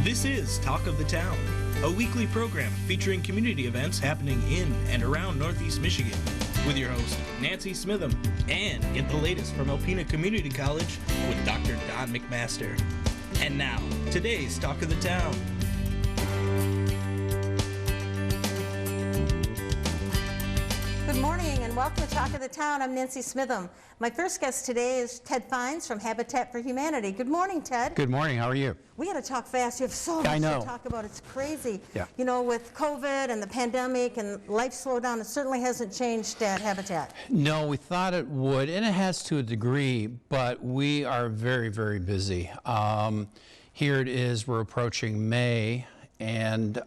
This is Talk of the Town, a weekly program featuring community events happening in and around Northeast Michigan, with your host, Nancy Smitham, and get the latest from Alpena Community College with Dr. Don McMaster. And now, today's Talk of the Town. Good morning and welcome to Talk of the Town. I'm Nancy Smitham. My first guest today is Ted Fines from Habitat for Humanity. Good morning, Ted. Good morning. How are you? We got to talk fast. You have so much to talk about. It's crazy. Yeah. You know, with COVID and the pandemic and life slowdown, it certainly hasn't changed at Habitat. No, we thought it would, and it has to a degree, but we are very, very busy. Here it is, we're approaching May, and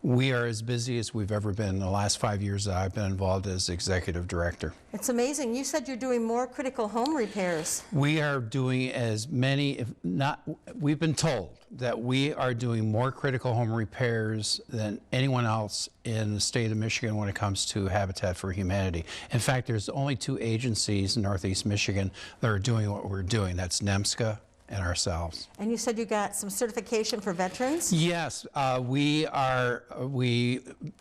we are as busy as we've ever been in the last 5 years that I've been involved as executive director. It's amazing. You said you're doing more critical home repairs. We are doing as many, if not, we've been told that we are doing more critical home repairs than anyone else in the state of Michigan when it comes to Habitat for Humanity. In fact, there's only 2 agencies in Northeast Michigan that are doing what we're doing. That's NEMSCA and ourselves. And you said you got some certification for veterans? Yes, we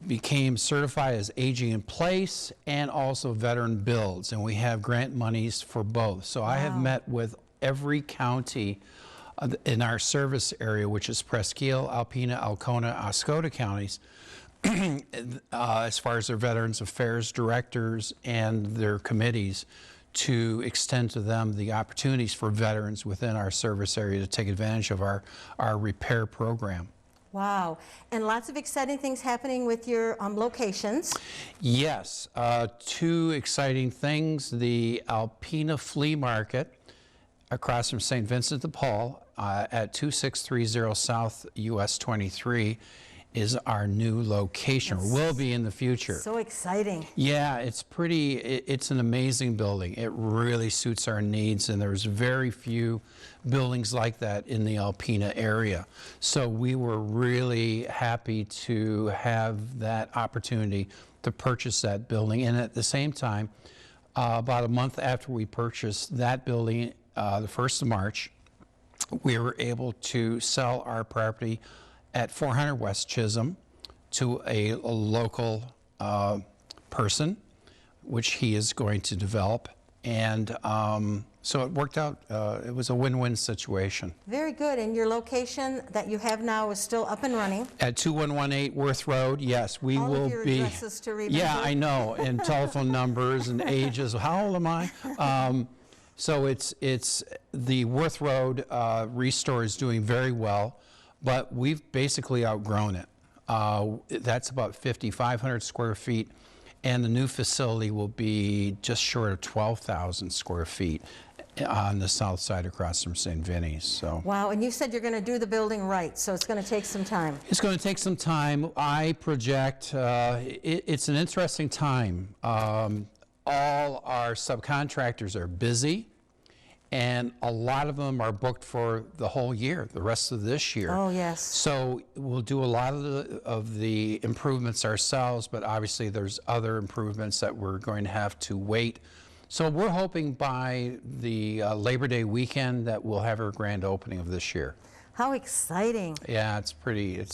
became certified as aging in place and also veteran builds, and we have grant monies for both. So I have met with every county in our service area, which is Presque Isle, Alpena, Alcona, Oscoda counties, as far as their Veterans Affairs directors and their committees, to extend to them the opportunities for veterans within our service area to take advantage of our repair program. Wow. And lots of exciting things happening with your locations. Yes, 2 exciting things. The Alpena Flea Market across from St. Vincent de Paul at 2630 South US 23 is our new location, or will be in the future. So exciting. Yeah, it's pretty, it's an amazing building. It really suits our needs, and there's very few buildings like that in the Alpena area. So we were really happy to have that opportunity to purchase that building. And at the same time, about a month after we purchased that building, the 1st of March, we were able to sell our property at 400 West Chisholm to a local person, which he is going to develop. And so it worked out, it was a win-win situation. Very good. And your location that you have now is still up and running? At 2118 Worth Road, yes, we All will of your be. Addresses to remember. Yeah, I know, and telephone numbers and ages. How old am I? So it's the Worth Road restore is doing very well, but we've basically outgrown it. That's about 5,500 square feet, and the new facility will be just short of 12,000 square feet on the south side across from St. Vinny's. So. Wow, and you said you're going to do the building right, so it's going to take some time. It's going to take some time. I project, it's an interesting time. All our subcontractors are busy, and a lot of them are booked for the whole year, the rest of this year. Oh, yes. So we'll do a lot of the improvements ourselves, but obviously there's other improvements that we're going to have to wait. So we're hoping by the Labor Day weekend that we'll have our grand opening of this year. How exciting. Yeah, it's pretty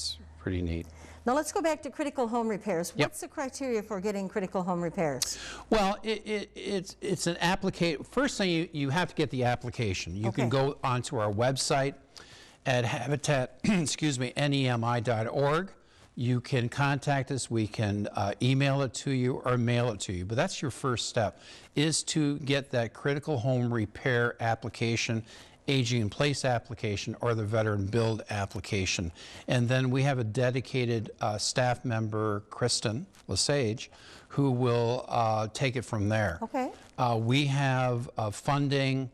neat. Now let's go back to critical home repairs. Yep. What's the criteria for getting critical home repairs? Well, it's an application. First thing, you have to get the application. You can go onto our website at habitat, NEMI.org. You can contact us. We can email it to you or mail it to you. But that's your first step, is to get that critical home repair application, aging in place application, or the veteran build application. And then we have a dedicated staff member, Kristen Lesage, who will take it from there. Okay. We have funding.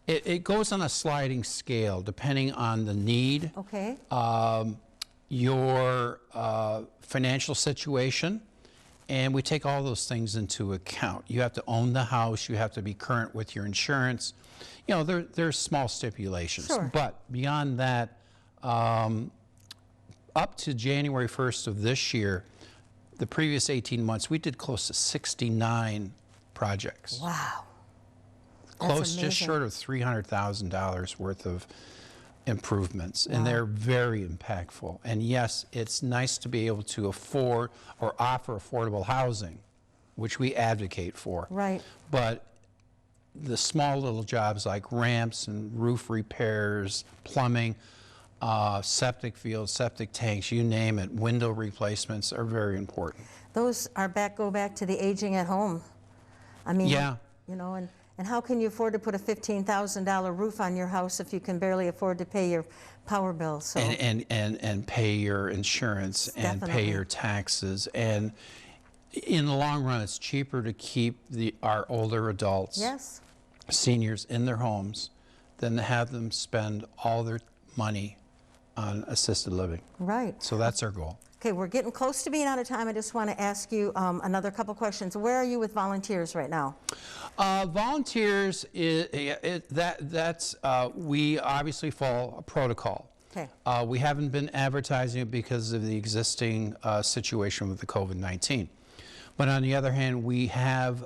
It goes on a sliding scale depending on the need, Okay. your financial situation, and we take all those things into account. You have to own the house, you have to be current with your insurance. You know, there's small stipulations. Sure. But beyond that, up to January 1st of this year, the previous 18 months, we did close to 69 projects. Wow. Close, just short of $300,000 worth of improvements, and they're very impactful. And yes, it's nice to be able to afford or offer affordable housing, which we advocate for. Right. But the small little jobs like ramps and roof repairs, plumbing, septic fields, septic tanks, you name it, window replacements are very important. Those are go back to the aging at home. I mean, Yeah. you know, and how can you afford to put a $15,000 roof on your house if you can barely afford to pay your power bill? So And pay your insurance and pay Definitely. your taxes. And in the long run, it's cheaper to keep our older adults, yes, seniors, in their homes than to have them spend all their money on assisted living. right. So that's our goal. Okay, we're getting close to being out of time. I just want to ask you another couple questions. Where are you with volunteers right now? Volunteers, we obviously follow a protocol. Okay. We haven't been advertising it because of the existing situation with the COVID-19. But on the other hand, we have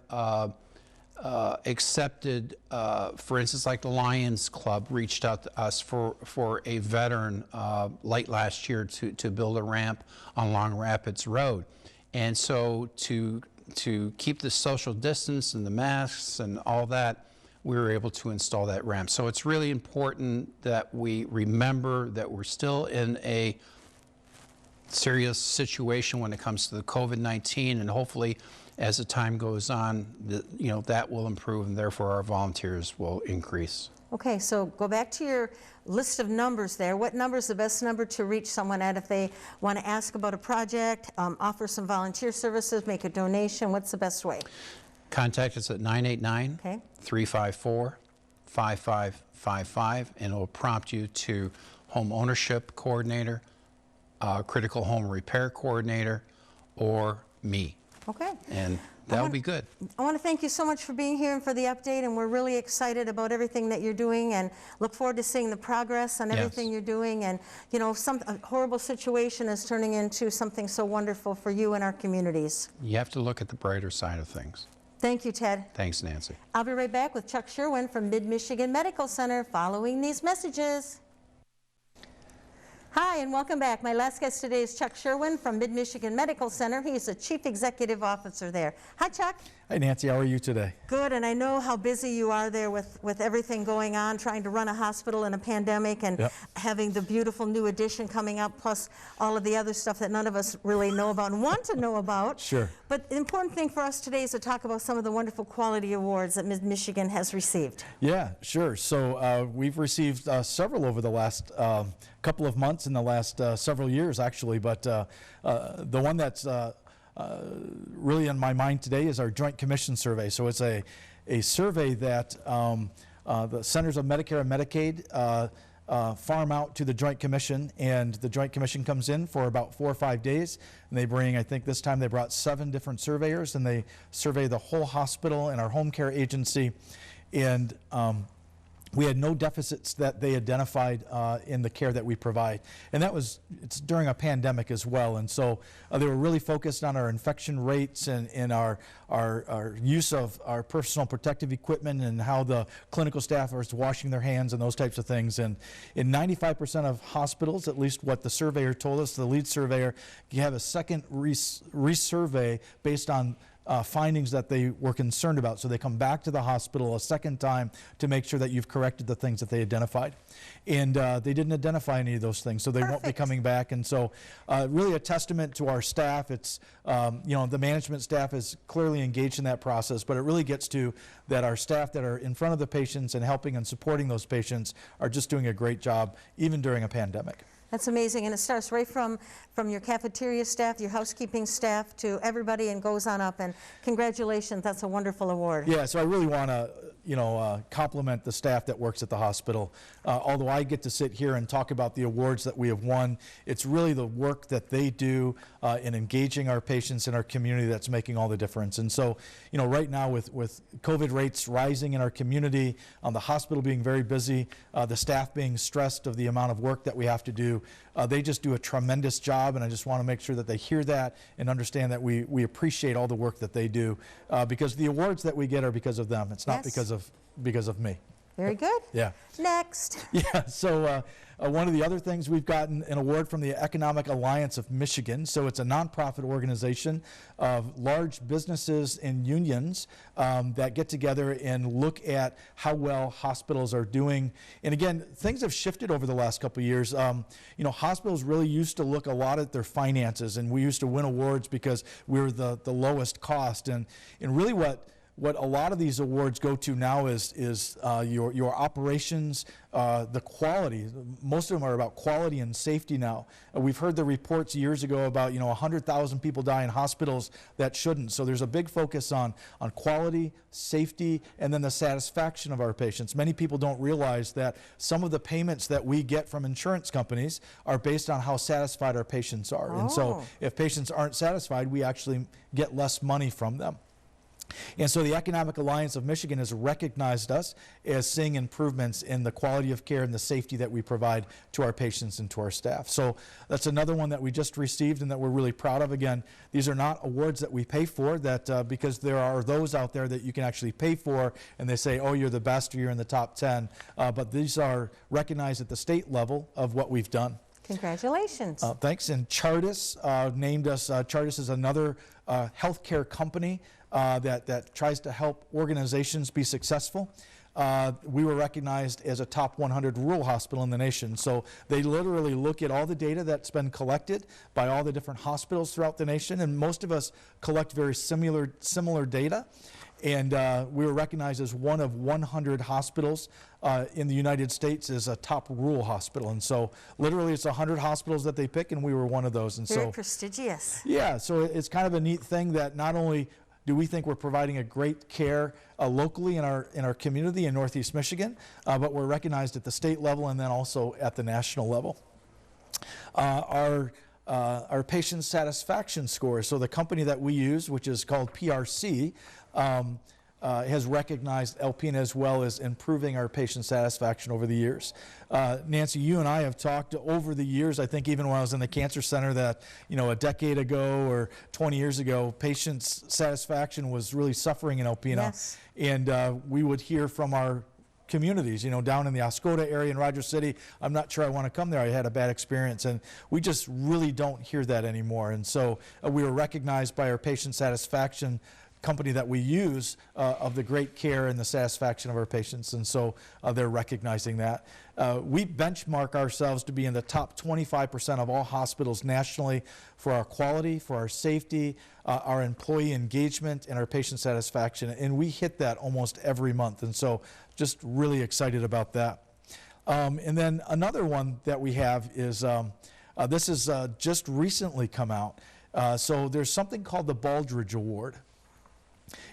accepted, for instance, like the Lions Club reached out to us for a veteran late last year to build a ramp on Long Rapids Road. And so to keep the social distance and the masks and all that, we were able to install that ramp. So it's really important that we remember that we're still in a serious situation when it comes to the COVID-19, and hopefully as the time goes on, that will improve, and therefore our volunteers will increase. Okay, so go back to your list of numbers there. What number is the best number to reach someone at if they want to ask about a project, offer some volunteer services, make a donation? What's the best way? Contact us at 989-354-5555, and it will prompt you to home ownership coordinator, critical home repair coordinator, or me. Okay. And that would be good. I want to thank you so much for being here and for the update, and we're really excited about everything that you're doing and look forward to seeing the progress on everything you're doing. And, you know, a horrible situation is turning into something so wonderful for you and our communities. You have to look at the brighter side of things. Thank you, Ted. Thanks, Nancy. I'll be right back with Chuck Sherwood from Mid-Michigan Medical Center following these messages. Hi, and welcome back. My last guest today is Chuck Sherwood from Mid-Michigan Medical Center. He's the Chief Executive Officer there. Hi, Chuck. Hi, Nancy. How are you today? Good, and I know how busy you are there with everything going on, trying to run a hospital in a pandemic and having the beautiful new addition coming up, plus all of the other stuff that none of us really know about and want to know about. Sure. But the important thing for us today is to talk about some of the wonderful quality awards that Mid-Michigan has received. Yeah, sure. So we've received several over the last couple of months, in the last several years, actually. But the one that's really on my mind today is our Joint Commission survey. So it's a survey that the Centers of Medicare and Medicaid farm out to the Joint Commission, and the Joint Commission comes in for about 4 or 5 days, and they bring, I think this time they brought 7 different surveyors, and they survey the whole hospital and our home care agency. And we had no deficits that they identified in the care that we provide. And it's during a pandemic as well. And so they were really focused on our infection rates and our use of our personal protective equipment and how the clinical staff are washing their hands and those types of things. And in 95% of hospitals, at least what the surveyor told us, the lead surveyor, you have a second resurvey based on findings that they were concerned about. So they come back to the hospital a second time to make sure that you've corrected the things that they identified. And they didn't identify any of those things, so they won't be coming back. And so really a testament to our staff. It's, the management staff is clearly engaged in that process, but it really gets to that our staff that are in front of the patients and helping and supporting those patients are just doing a great job, even during a pandemic. That's amazing, and it starts right from your cafeteria staff, your housekeeping staff, to everybody, and goes on up. And congratulations, that's a wonderful award. Yeah, so I really want to, compliment the staff that works at the hospital. Although I get to sit here and talk about the awards that we have won, it's really the work that they do in engaging our patients in our community that's making all the difference. And so, right now with COVID rates rising in our community, the hospital being very busy, the staff being stressed of the amount of work that we have to do, they just do a tremendous job, and I just want to make sure that they hear that and understand that we appreciate all the work that they do, because the awards that we get are because of them. It's not because of me. Very good. Yeah. Next. Yeah, so one of the other things, we've gotten an award from the Economic Alliance of Michigan. So it's a nonprofit organization of large businesses and unions that get together and look at how well hospitals are doing. And again, things have shifted over the last couple of years. You know, hospitals really used to look a lot at their finances, and we used to win awards because we were the lowest cost. And really what a lot of these awards go to now is your operations, the quality. Most of them are about quality and safety now. We've heard the reports years ago about 100,000 people die in hospitals that shouldn't. So there's a big focus on quality, safety, and then the satisfaction of our patients. Many people don't realize that some of the payments that we get from insurance companies are based on how satisfied our patients are. And so if patients aren't satisfied, we actually get less money from them. And so the Economic Alliance of Michigan has recognized us as seeing improvements in the quality of care and the safety that we provide to our patients and to our staff. So that's another one that we just received and that we're really proud of. Again, these are not awards that we pay for, that because there are those out there that you can actually pay for and they say, oh, you're the best or you're in the top 10. But these are recognized at the state level of what we've done. Congratulations. Thanks. And Chartis named us. Chartis is another healthcare company that tries to help organizations be successful. We were recognized as a top 100 rural hospital in the nation. So they literally look at all the data that's been collected by all the different hospitals throughout the nation, and most of us collect very similar data. And we were recognized as one of 100 hospitals in the United States as a top rural hospital. And so literally it's 100 hospitals that they pick, and we were one of those. And very so prestigious. Yeah, so it's kind of a neat thing that not only do we think we're providing a great care locally in our community in Northeast Michigan, but we're recognized at the state level and then also at the national level. Our patient satisfaction scores, so the company that we use, which is called PRC, has recognized Alpena as well as improving our patient satisfaction over the years. Nancy, you and I have talked over the years, I think even when I was in the cancer center, that a decade ago or 20 years ago, patient satisfaction was really suffering in Alpena. Yes. And we would hear from our communities, down in the Oscoda area in Rogers City, I'm not sure I want to come there, I had a bad experience, and we just really don't hear that anymore. And so we were recognized by our patient satisfaction company that we use of the great care and the satisfaction of our patients, and so they're recognizing that. We benchmark ourselves to be in the top 25% of all hospitals nationally for our quality, for our safety, our employee engagement, and our patient satisfaction, and we hit that almost every month, and so just really excited about that. And then another one that we have is, this has just recently come out, so there's something called the Baldrige Award.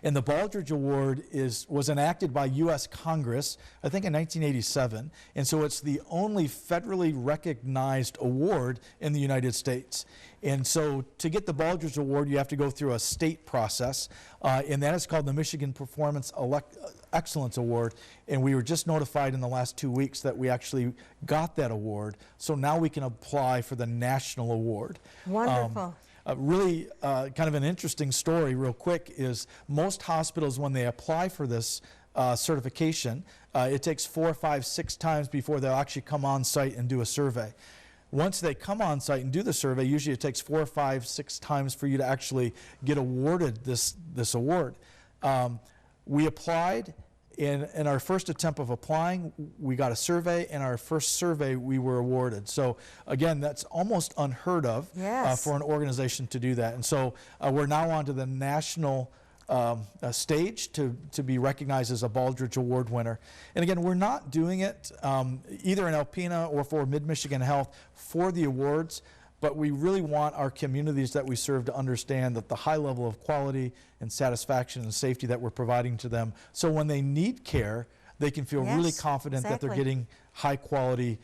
And the Baldrige Award was enacted by U.S. Congress, I think in 1987, and so it's the only federally recognized award in the United States. And so to get the Baldrige Award, you have to go through a state process, and that is called the Michigan Performance Excellence Award, and we were just notified in the last 2 weeks that we actually got that award, so now we can apply for the national award. Wonderful. Really kind of an interesting story real quick is most hospitals, when they apply for this certification, it takes 4, 5, 6 times before they'll actually come on site and do a survey. Once they come on site and do the survey, usually it takes 4, 5, 6 times for you to actually get awarded this award. We applied. In our first attempt of applying, we got a survey, and our first survey we were awarded. So again, that's almost unheard of. Yes. For an organization to do that. And so we're now on to the national stage to be recognized as a Baldrige Award winner. And again, we're not doing it either in Alpena or for Mid-Michigan Health for the awards, but we really want our communities that we serve to understand that the high level of quality and satisfaction and safety that we're providing to them, so when they need care, they can feel really confident that they're getting high quality,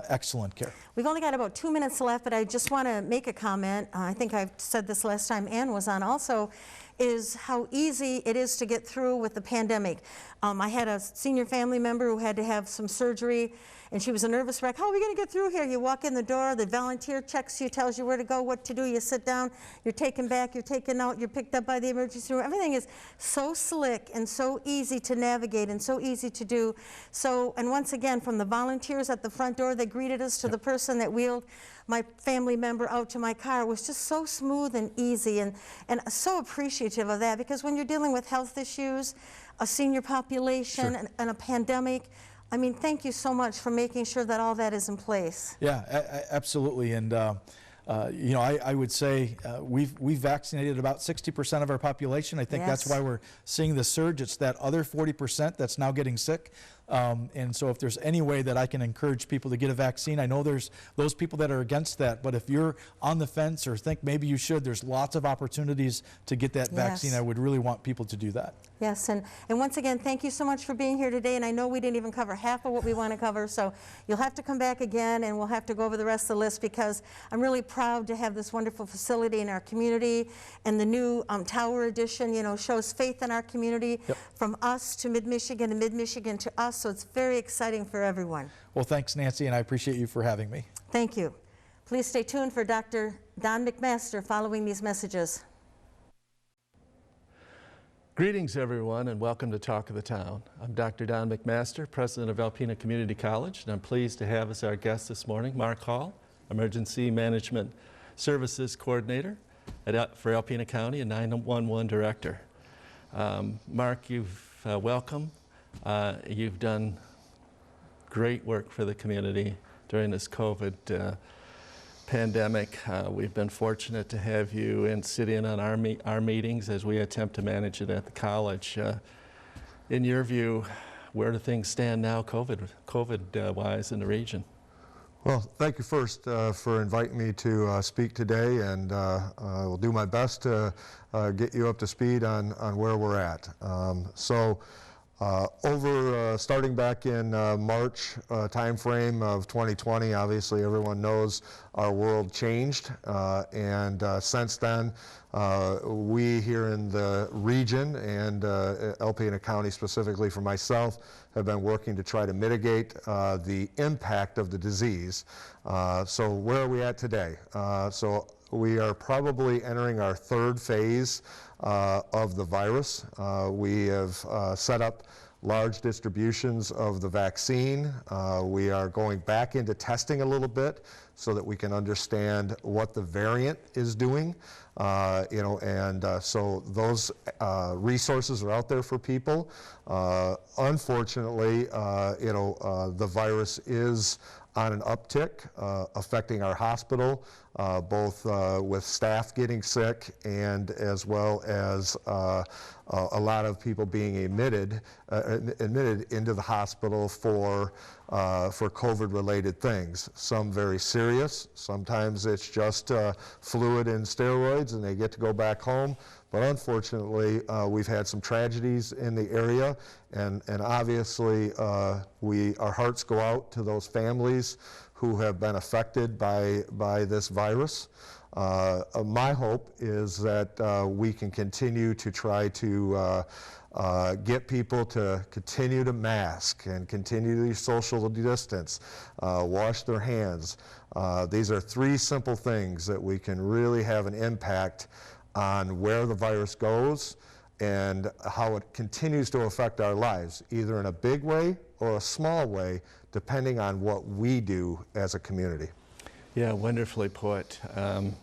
excellent care. We've only got about 2 minutes left, but I just want to make a comment. I think I've said this last time Ann was on also, is how easy it is to get through with the pandemic. I had a senior family member who had to have some surgery, and she was a nervous wreck. How are we going to get through here? You walk in the door, the volunteer checks you, tells you where to go, what to do. You sit down, you're taken back, you're taken out, you're picked up by the emergency room. Everything is so slick and so easy to navigate and so easy to do. So, and once again, from the volunteers at the front door that greeted us to the person that wheeled my family member out to my car, it was just so smooth and easy, and so appreciative of that, because when you're dealing with health issues, a senior population, and a pandemic, I mean, thank you so much for making sure that all that is in place. Yeah, absolutely. And you know, I would say we've vaccinated about 60% of our population. I think that's why we're seeing the surge. It's that other 40% that's now getting sick. And so if there's any way that I can encourage people to get a vaccine, I know there's those people that are against that, but if you're on the fence or think maybe you should, there's lots of opportunities to get that vaccine. I would really want people to do that. Yes, and once again, thank you so much for being here today, and I know we didn't even cover half of what we want to cover, so you'll have to come back again, and we'll have to go over the rest of the list, because I'm really proud to have this wonderful facility in our community, and the new Tower Edition, you know, shows faith in our community, from us to Mid-Michigan and Mid-Michigan to us, so it's very exciting for everyone. Well, thanks, Nancy, and I appreciate you for having me. Thank you. Please stay tuned for Dr. Don McMaster following these messages. Greetings, everyone, and welcome to Talk of the Town. I'm Dr. Don McMaster, president of Alpena Community College, and I'm pleased to have as our guest this morning Mark Hall, Emergency Management Services Coordinator for Alpena County and 911 Director. Mark, you've welcome. You've done great work for the community during this COVID pandemic. We've been fortunate to have you sit in on our meetings as we attempt to manage it at the college. In your view, where do things stand now COVID-wise in the region? Well, thank you first for inviting me to speak today, and I will do my best to get you up to speed on where we're at. Starting back in March timeframe of 2020, obviously everyone knows our world changed, and since then we here in the region and Alpena County specifically for myself have been working to try to mitigate the impact of the disease. So where are we at today? So we are probably entering our third phase of the virus. We have set up large distributions of the vaccine. We are going back into testing a little bit so that we can understand what the variant is doing. So those resources are out there for people. Unfortunately, the virus is on an uptick, affecting our hospital, both with staff getting sick and as well as a lot of people being admitted into the hospital for COVID-related things. Some very serious. Sometimes it's just fluid and steroids, and they get to go back home. But unfortunately, we've had some tragedies in the area, and obviously our hearts go out to those families who have been affected by this virus. My hope is that we can continue to try to get people to continue to mask and continue to social distance, wash their hands. These are three simple things that we can really have an impact on where the virus goes and how it continues to affect our lives, either in a big way or a small way, depending on what we do as a community. Yeah, wonderfully put. And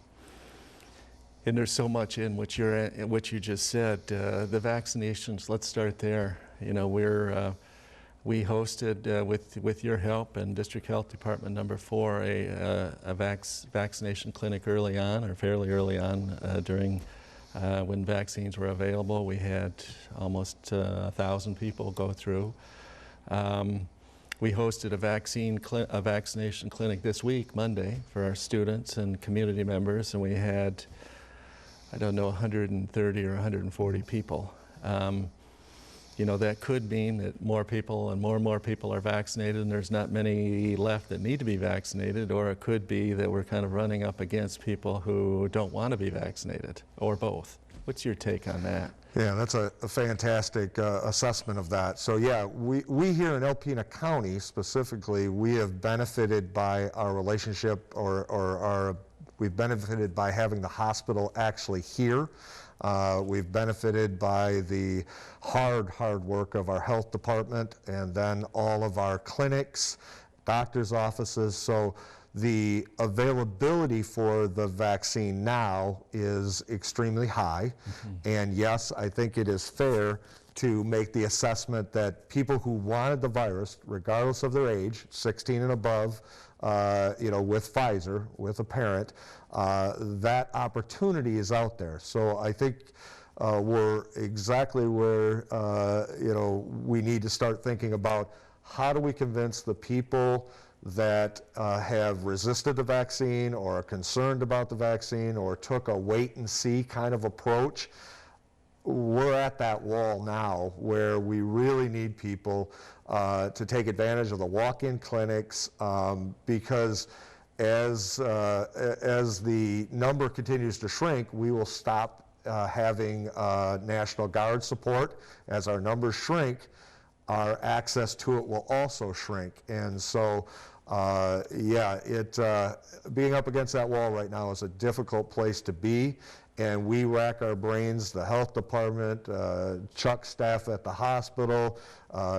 there's so much in what you just said. The vaccinations, let's start there. You know, we hosted with your help and District Health Department number 4 a vaccination clinic early on, or fairly early on, during when vaccines were available. We had almost 1,000 people go through. We hosted a vaccination clinic this week, Monday, for our students and community members, and we had, I don't know, 130 or 140 people. You know, that could mean that more people and more people are vaccinated and there's not many left that need to be vaccinated, or it could be that we're kind of running up against people who don't want to be vaccinated, or both. What's your take on that? Yeah, that's a fantastic assessment of that. So yeah, we here in Alpena County specifically, we have benefited by our relationship we've benefited by having the hospital actually here. We've benefited by the hard work of our health department and then all of our clinics, doctor's offices. So the availability for the vaccine now is extremely high. And yes, I think it is fair to make the assessment that people who wanted the virus, regardless of their age, 16 and above, with Pfizer, with a parent, that opportunity is out there. So I think we're exactly where, we need to start thinking about how do we convince the people that have resisted the vaccine or are concerned about the vaccine or took a wait and see kind of approach. We're at that wall now where we really need people to take advantage of the walk-in clinics because as the number continues to shrink, we will stop having National Guard support. As our numbers shrink, our access to it will also shrink. And so, being up against that wall right now is a difficult place to be. And we rack our brains, the health department, Chuck's staff at the hospital,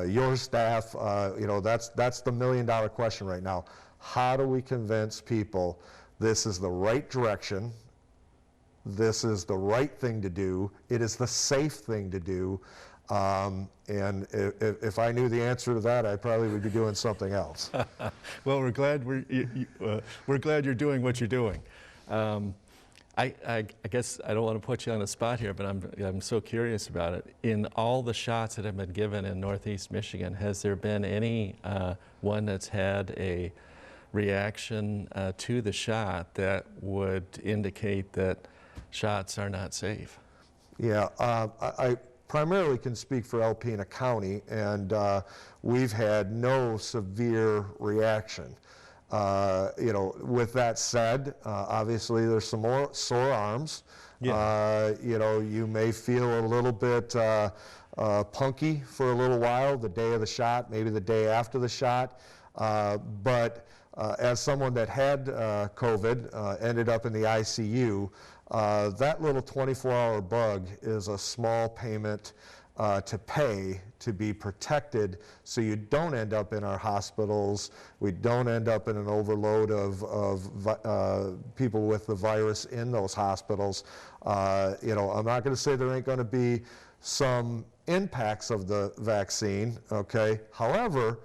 your staff, that's the million-dollar question right now. How do we convince people this is the right direction, this is the right thing to do, it is the safe thing to do, and if I knew the answer to that, I probably would be doing something else. Well, we're glad we're glad you're doing what you're doing. I guess I don't want to put you on the spot here, but I'm so curious about it. In all the shots that have been given in Northeast Michigan, has there been any one that's had a reaction to the shot that would indicate that shots are not safe? Yeah, I primarily can speak for Alpena County, and we've had no severe reaction. With that said, obviously there's some more sore arms. Yeah. You may feel a little bit punky for a little while, the day of the shot, maybe the day after the shot. But as someone that had COVID, ended up in the ICU, that little 24-hour bug is a small payment to pay to be protected so you don't end up in our hospitals, we don't end up in an overload of people with the virus in those hospitals. I'm not going to say there ain't going to be some impacts of the vaccine, okay? However,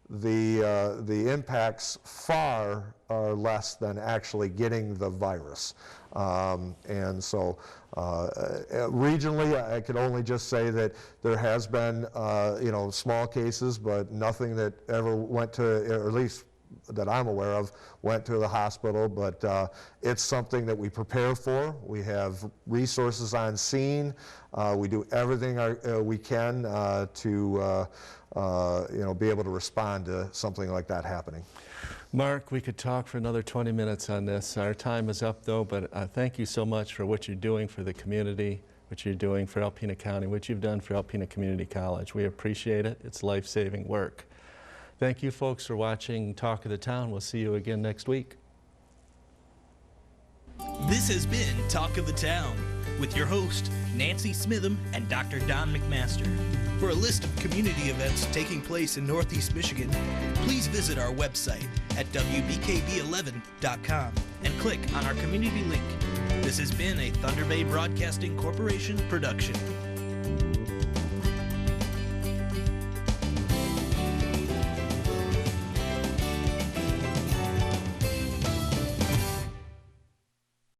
the impacts far are less than actually getting the virus. And so regionally, I could only just say that there has been, small cases, but nothing that ever went to, or at least that I'm aware of, went to the hospital. But it's something that we prepare for. We have resources on scene. We do everything we can to be able to respond to something like that happening. Mark, we could talk for another 20 minutes on this. Our time is up, though, but thank you so much for what you're doing for the community, what you're doing for Alpena County, what you've done for Alpena Community College. We appreciate it. It's life-saving work. Thank you, folks, for watching Talk of the Town. We'll see you again next week. This has been Talk of the Town with your host, Nancy Smitham and Dr. Don McMaster. For a list of community events taking place in Northeast Michigan, please visit our website at wbkb11.com and click on our community link. This has been a Thunder Bay Broadcasting Corporation production.